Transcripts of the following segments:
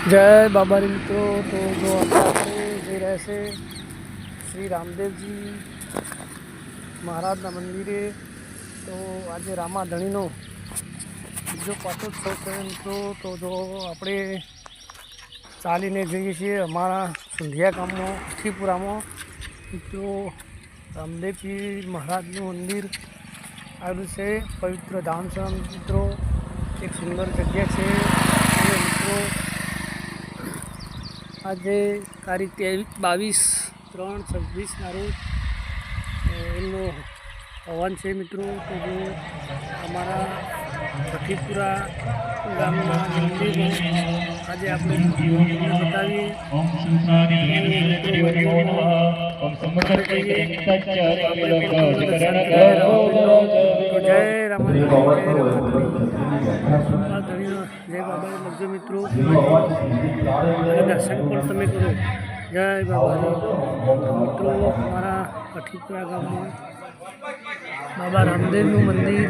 जय बाबारी मित्रों। तो जो આપણે જઈ રહ્યા છે શ્રી રામદેવજી મહારાજના મંદિરે, તો આજે રામાધણીનો બીજો પાટોત્સવ છે મિત્રો। તો જો આપણે ચાલીને જઈએ છીએ અમારા સુંધિયા ગામમાં અઠીપુરામાં મિત્રો। રામદેવજી મહારાજનું મંદિર આવેલું છે, પવિત્ર ધામ છે મિત્રો, એક સુંદર જગ્યા છે મિત્રો। આજે તારીખ 22/3/26 રોજ એમનો હવન છે મિત્રો। તો જો અમારા અઠીપુરા ગામના મંદિરમાં આજે આપણે બતાવીએ। જય રામ, જય બાબા લખજો મિત્રો, દર્શન પણ તમે કરો। જય બાબા મિત્રો। અમારા અઠીપુરા ગામમાં બાબા રામદેવનું મંદિર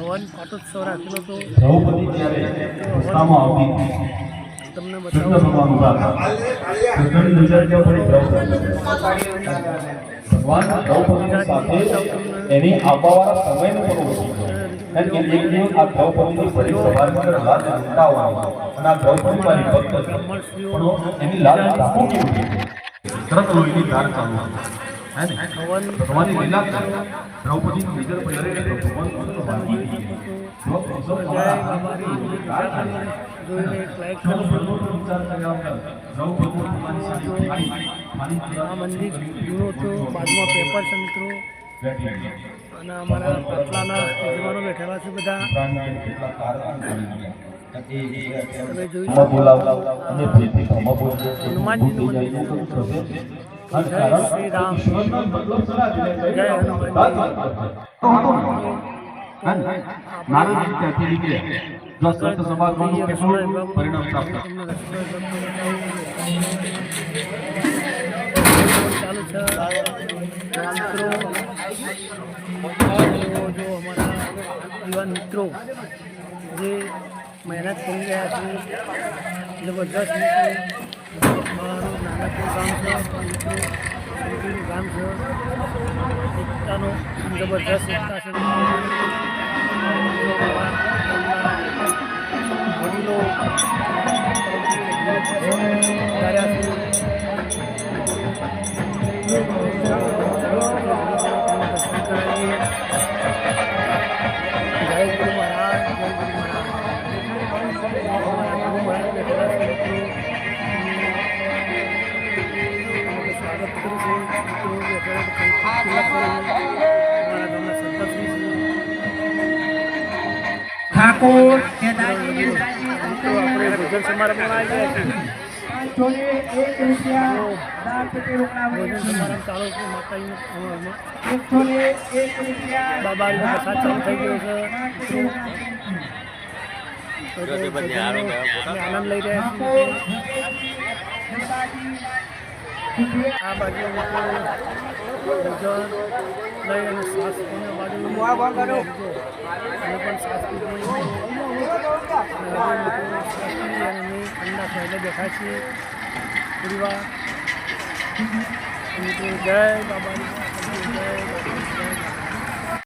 હવન પાટોત્સવ રાખેલો હતો, તમને બતાવું। એની આવવાવાળા સમયનું કરવું કારણ કે એક દિવસ આ દ્રૌપદીની ફરી સવાર પર લાજ લૂંટા હોય અને આ દ્રૌપદી મારી ભક્ત છે, પણ એની લાજ રાખવું કેવું તરત લોહીની ધાર ચાલુ હે ને ભગવાનની લીલા દ્રૌપદીની નજર પડે તો ભગવાન આ મંદિર જૂનો તો બાજુમાં પેપર છે મિત્રો, અને અમારા પાટલાના યજમાનો બેઠેલા છે બધા, તમે જોઈ શકો હનુમાનજીનું મંદિર છે મિત્રો। જય શ્રી રામ, જય ચાલુ છે મિત્રો। જો અમારા યુવાન મિત્રો જે મહેનત કરી રહ્યા છે, જબરદસ્ત મિત્રો। અમારું નાનકડું ગામ છે મિત્રો, ગામ છે, એકતાનો જબરદસ્ત એકતા છે વડીલો ઠાકોર આપણે ભોજન સમારંભમાં આવી ગયા છીએ। ભોજન સમારંભ ચાલુ છે માતાજીનું બાબાનો પ્રસાદ ચાલુ થઈ ગયો છે। આનંદ લઈ રહ્યા છીએ। આ બાજુ ભોજન લઈ અને શ્વાસ બાજુ પણ શ્વાસ ઠંડા થઈને બેઠા છીએ થોડી વાર મિત્રો। જય બાબાની।